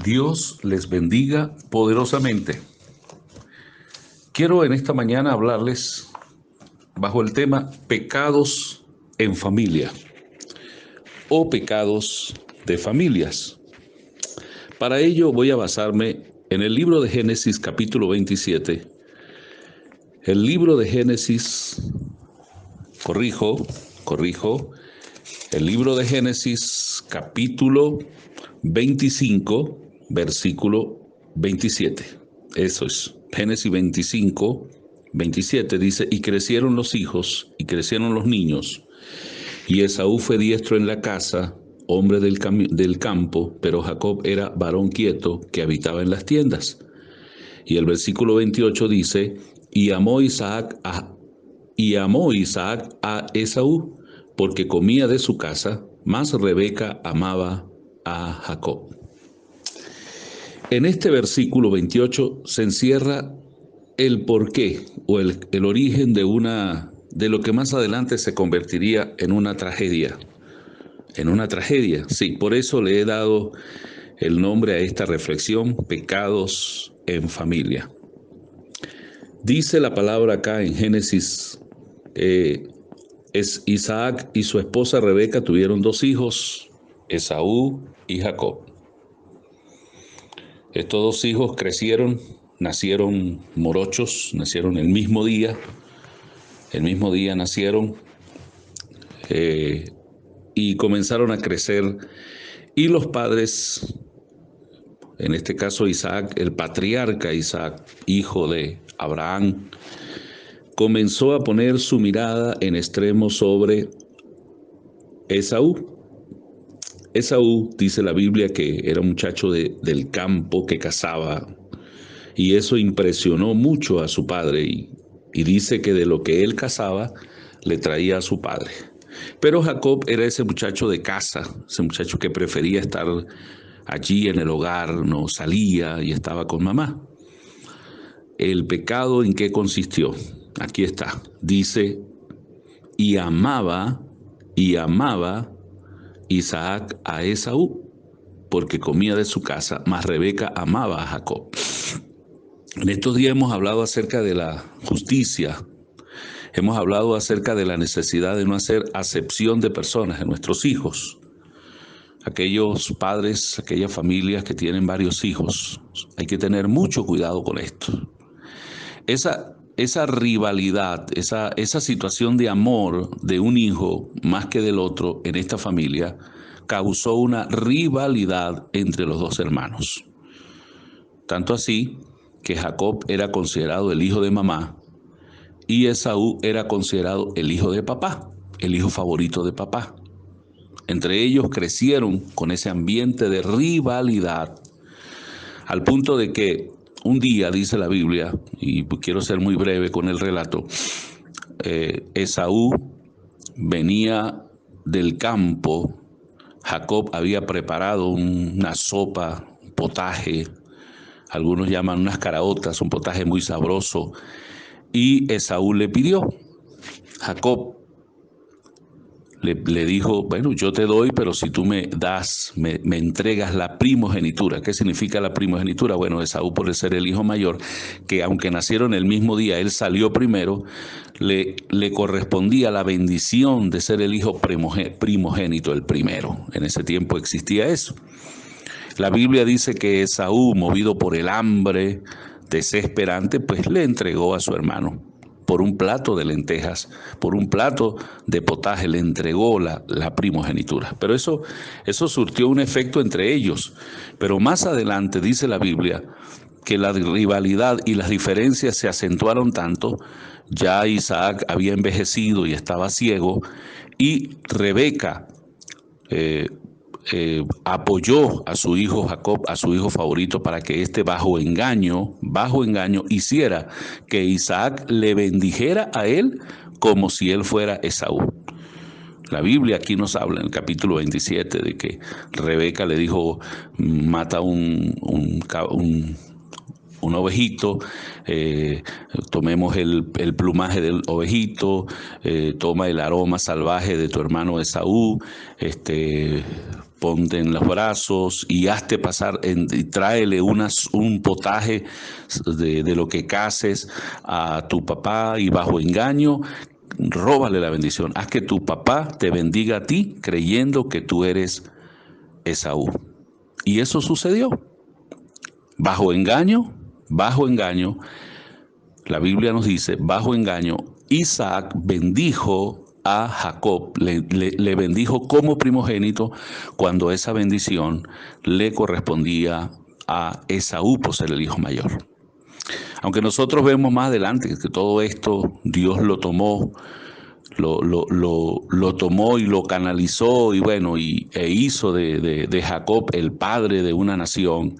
Dios les bendiga poderosamente. Quiero en esta mañana hablarles bajo el tema pecados en familia o pecados de familias. Para ello voy a basarme en el libro de Génesis capítulo 27. El libro de Génesis, corrijo, el libro de Génesis capítulo 25, versículo 27. Eso es, Génesis 25, 27 dice, y crecieron los hijos, y crecieron los niños, y Esaú fue diestro en la casa, hombre del campo, pero Jacob era varón quieto, que habitaba en las tiendas. Y el versículo 28 dice, y amó Isaac a Esaú, porque comía de su casa, mas Rebeca amaba a Jacob. En este versículo 28 se encierra el porqué o el origen de lo que más adelante se convertiría en una tragedia. En una tragedia, sí, por eso le he dado el nombre a esta reflexión, pecados en familia. Dice la palabra acá en Génesis, Isaac y su esposa Rebeca tuvieron dos hijos, Esaú y Jacob. Estos dos hijos crecieron, nacieron morochos, nacieron el mismo día nacieron y comenzaron a crecer. Y los padres, en este caso Isaac, el patriarca Isaac, hijo de Abraham, comenzó a poner su mirada en extremo sobre Esaú. Esaú, dice la Biblia, que era un muchacho del campo que cazaba, y eso impresionó mucho a su padre, y dice que de lo que él cazaba le traía a su padre. Pero Jacob era ese muchacho de casa, ese muchacho que prefería estar allí en el hogar, no salía y estaba con mamá. ¿El pecado en qué consistió? Aquí está, dice, y amaba Isaac a Esaú, porque comía de su casa, mas Rebeca amaba a Jacob. En estos días hemos hablado acerca de la justicia, hemos hablado acerca de la necesidad de no hacer acepción de personas en nuestros hijos. Aquellos padres, aquellas familias que tienen varios hijos, hay que tener mucho cuidado con esto. Esa rivalidad, esa situación de amor de un hijo más que del otro en esta familia, causó una rivalidad entre los dos hermanos. Tanto así que Jacob era considerado el hijo de mamá y Esaú era considerado el hijo de papá, el hijo favorito de papá. Entre ellos crecieron con ese ambiente de rivalidad, al punto de que un día, dice la Biblia, y quiero ser muy breve con el relato, Esaú venía del campo, Jacob había preparado una sopa, un potaje, algunos llaman unas caraotas, un potaje muy sabroso, y Esaú le pidió. Jacob le dijo, bueno, yo te doy, pero si tú me entregas la primogenitura. ¿Qué significa la primogenitura? Bueno, Esaú, por ser el hijo mayor, que aunque nacieron el mismo día, él salió primero, le correspondía la bendición de ser el hijo primogénito, el primero. En ese tiempo existía eso. La Biblia dice que Esaú, movido por el hambre, desesperante, pues le entregó a su hermano. Por un plato de lentejas, por un plato de potaje, le entregó la primogenitura. Pero eso surtió un efecto entre ellos. Pero más adelante dice la Biblia que la rivalidad y las diferencias se acentuaron tanto, ya Isaac había envejecido y estaba ciego, y Rebeca apoyó a su hijo Jacob, a su hijo favorito, para que éste bajo engaño, hiciera que Isaac le bendijera a él como si él fuera Esaú. La Biblia aquí nos habla en el capítulo 27 de que Rebeca le dijo, mata un ovejito, tomemos el plumaje del ovejito, toma el aroma salvaje de tu hermano Esaú, ponte en los brazos y hazte pasar, y tráele un potaje de lo que cases a tu papá y bajo engaño, róbale la bendición. Haz que tu papá te bendiga a ti creyendo que tú eres Esaú. Y eso sucedió. Bajo engaño, la Biblia nos dice, bajo engaño, Isaac bendijo a Jacob, le bendijo como primogénito cuando esa bendición le correspondía a Esaú por ser el hijo mayor. Aunque nosotros vemos más adelante que todo esto Dios lo tomó, lo tomó y lo canalizó y bueno, e hizo de Jacob el padre de una nación.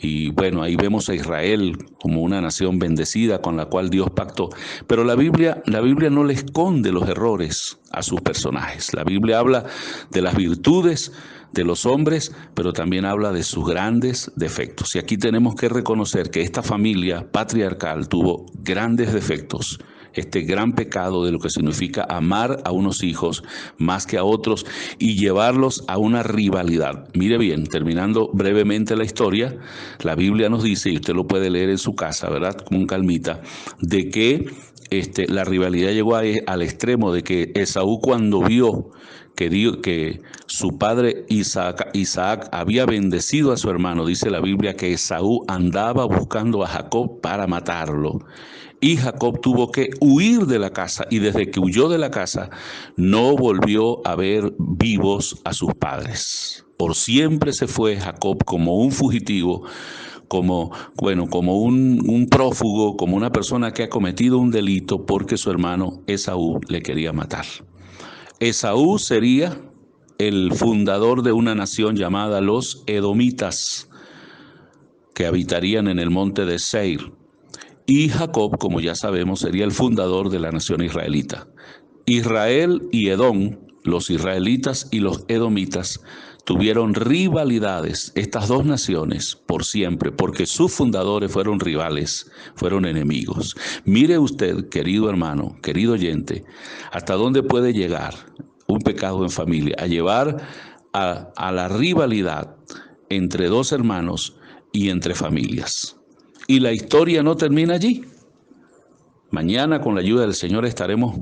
Y bueno, ahí vemos a Israel como una nación bendecida con la cual Dios pactó. Pero la Biblia no le esconde los errores a sus personajes. La Biblia habla de las virtudes de los hombres, pero también habla de sus grandes defectos. Y aquí tenemos que reconocer que esta familia patriarcal tuvo grandes defectos. Este gran pecado de lo que significa amar a unos hijos más que a otros y llevarlos a una rivalidad. Mire bien, terminando brevemente la historia, la Biblia nos dice, y usted lo puede leer en su casa, ¿verdad? Con calmita, de que la rivalidad llegó al extremo de que Esaú, cuando vio que su padre Isaac había bendecido a su hermano, dice la Biblia que Esaú andaba buscando a Jacob para matarlo. Y Jacob tuvo que huir de la casa, y desde que huyó de la casa no volvió a ver vivos a sus padres. Por siempre se fue Jacob como un fugitivo, como un prófugo, como una persona que ha cometido un delito porque su hermano Esaú le quería matar. Esaú sería el fundador de una nación llamada los Edomitas, que habitarían en el monte de Seir. Y Jacob, como ya sabemos, sería el fundador de la nación israelita. Israel y Edom, los israelitas y los edomitas, tuvieron rivalidades, estas dos naciones, por siempre, porque sus fundadores fueron rivales, fueron enemigos. Mire usted, querido hermano, querido oyente, hasta dónde puede llegar un pecado en familia, a llevar a la rivalidad entre dos hermanos y entre familias. Y la historia no termina allí. Mañana, con la ayuda del Señor, estaremos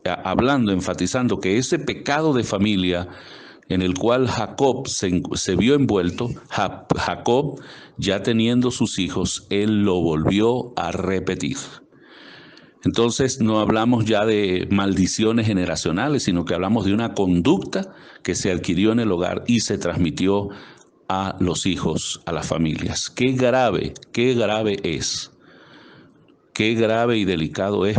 hablando, enfatizando que ese pecado de familia en el cual Jacob se vio envuelto, Jacob, ya teniendo sus hijos, él lo volvió a repetir. Entonces no hablamos ya de maldiciones generacionales, sino que hablamos de una conducta que se adquirió en el hogar y se transmitió a los hijos, a las familias. Qué grave es, qué grave y delicado es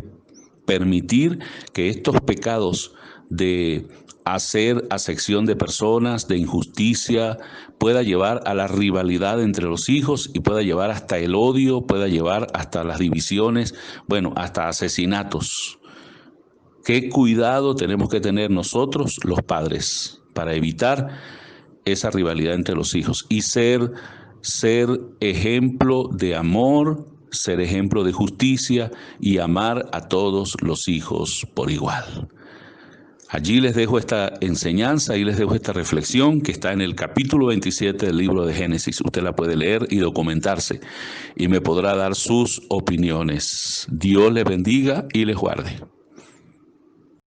permitir que estos pecados de hacer acepción de personas, de injusticia, pueda llevar a la rivalidad entre los hijos y pueda llevar hasta el odio, pueda llevar hasta las divisiones, bueno, hasta asesinatos. Qué cuidado tenemos que tener nosotros, los padres, para evitar esa rivalidad entre los hijos y ser ejemplo de amor, ser ejemplo de justicia y amar a todos los hijos por igual. Allí les dejo esta enseñanza, ahí les dejo esta reflexión que está en el capítulo 27 del libro de Génesis. Usted la puede leer y documentarse y me podrá dar sus opiniones. Dios les bendiga y les guarde.